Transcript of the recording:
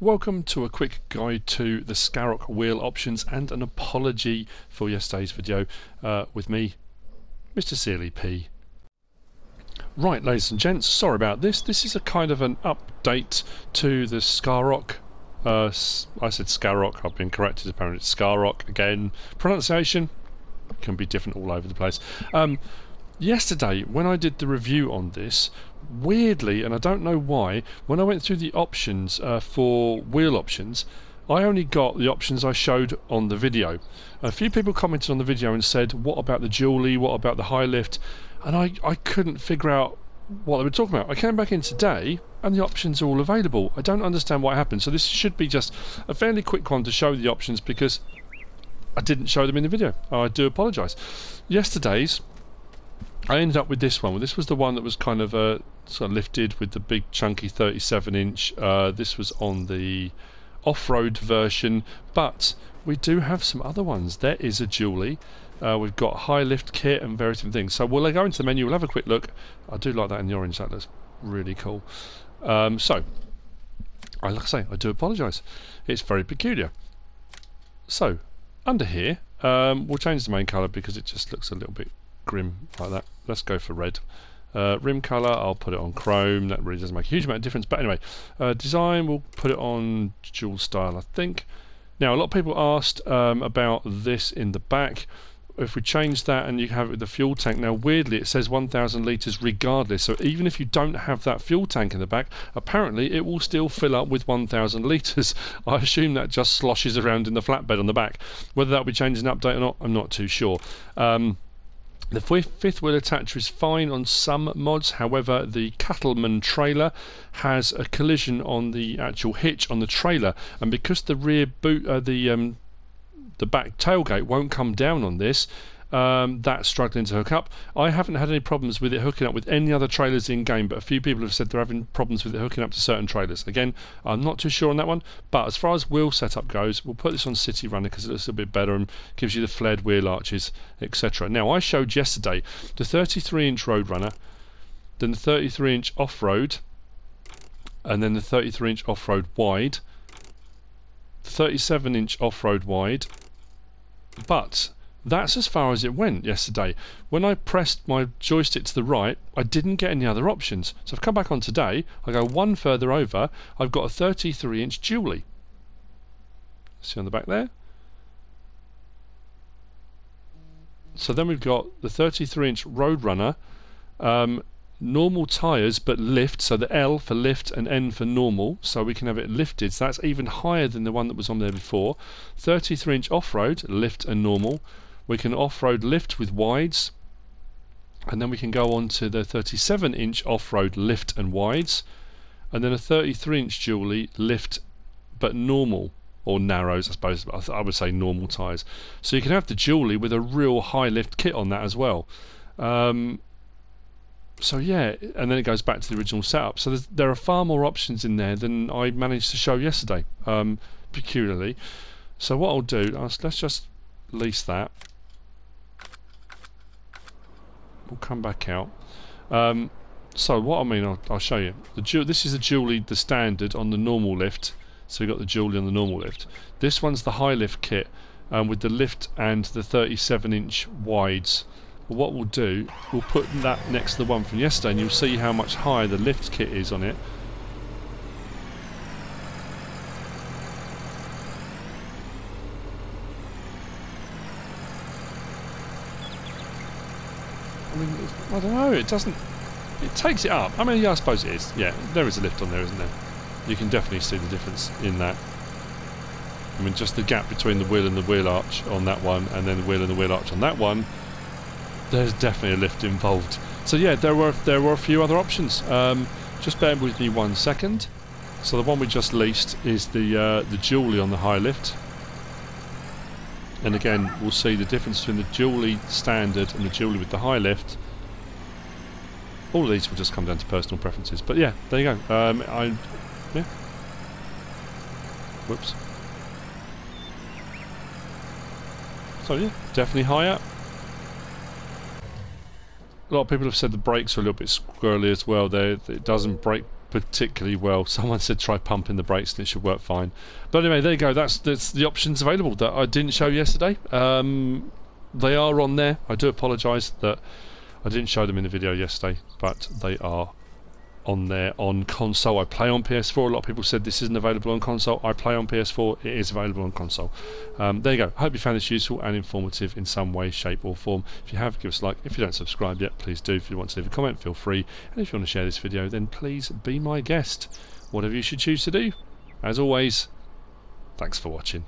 Welcome to a quick guide to the SCAROK Wheel Options and an apology for yesterday's video with me, MrSealyp. Right, ladies and gents, sorry about this. This is a kind of an update to the SCAROK. I said SCAROK, I've been corrected, apparently it's SCAROK again. Pronunciation can be different all over the place. Yesterday, when I did the review on this, weirdly, and I don't know why, when I went through the options for wheel options, I only got the options I showed on the video. A few people commented on the video and said, what about the dually, what about the high lift? And I couldn't figure out what they were talking about. I came back in today and the options are all available. I don't understand what happened, so this should be just a fairly quick one to show the options because I didn't show them in the video. I do apologise. Yesterday's I ended up with this one. This was the one that was kind of sort of lifted with the big chunky 37-inch. This was on the off-road version, but we do have some other ones. There is a dually. We've got high lift kit and various different things. So we'll go into the menu. We'll have a quick look. I do like that in the orange. That looks really cool. Like I say, I do apologise. It's very peculiar. So under here, we'll change the main colour because it just looks a little bit grim like that. Let's go for red. Rim colour, I'll put it on chrome. That really doesn't make a huge amount of difference, but anyway, design, we'll put it on dual style, I think. Now a lot of people asked about this in the back. If we change that and you have it with the fuel tank, now weirdly it says 1000 litres regardless, so even if you don't have that fuel tank in the back, apparently it will still fill up with 1000 litres. I assume that just sloshes around in the flatbed on the back. Whether that will be changed in update or not, I'm not too sure. The fifth wheel attacher is fine on some mods, however the Cattleman trailer has a collision on the actual hitch on the trailer, and because the rear boot, the back tailgate won't come down on this, that's struggling to hook up. I haven't had any problems with it hooking up with any other trailers in game, but a few people have said they're having problems with it hooking up to certain trailers. Again, I'm not too sure on that one, but as far as wheel setup goes, we'll put this on City Runner because it looks a bit better and gives you the flared wheel arches, etc. Now I showed yesterday the 33-inch road runner, then the 33-inch off-road, and then the 33-inch off-road wide, the 37-inch off-road wide, but that's as far as it went yesterday. When I pressed my joystick to the right, I didn't get any other options. So I've come back on today, I go one further over, I've got a 33-inch dually. See on the back there? So then we've got the 33-inch Roadrunner, normal tyres but lift, so the L for lift and N for normal, so we can have it lifted, so that's even higher than the one that was on there before. 33-inch off-road, lift and normal. We can off-road lift with wides, and then we can go on to the 37-inch off-road lift and wides, and then a 33-inch dually lift but normal, or narrows I suppose, but I would say normal tyres. So you can have the dually with a real high lift kit on that as well. So yeah, and then it goes back to the original setup. So there are far more options in there than I managed to show yesterday, peculiarly. So what I'll do, let's just lease that. We'll come back out. So what I mean, I'll show you. This is the dually, the standard on the normal lift. So we've got the dually on the normal lift. This one's the high lift kit with the lift and the 37-inch wides. What we'll do, we'll put that next to the one from yesterday and you'll see how much higher the lift kit is on it. I mean, I don't know, it takes it up. I mean, yeah, I suppose it is. Yeah, there is a lift on there, isn't there? You can definitely see the difference in that. I mean, just the gap between the wheel and the wheel arch on that one and then the wheel and the wheel arch on that one, there's definitely a lift involved. So yeah, there were a few other options. Just bear with me 1 second. So the one we just leased is the dually on the high lift. And again, we'll see the difference between the dually standard and the dually with the high lift. All of these will just come down to personal preferences. But yeah, there you go. Yeah. Whoops. So yeah, definitely higher. A lot of people have said the brakes are a little bit squirrely as well. It doesn't brake particularly well. Someone said try pumping the brakes and it should work fine. But anyway, there you go. That's the options available that I didn't show yesterday. They are on there. I do apologise that I didn't show them in the video yesterday, but they are on there on console. I play on PS4. A lot of people said this isn't available on console. I play on PS4. It is available on console. There you go. I hope you found this useful and informative in some way, shape or form. If you have, give us a like. If you don't subscribe yet, please do. If you want to leave a comment, feel free. And if you want to share this video, then please be my guest. Whatever you should choose to do. As always, thanks for watching.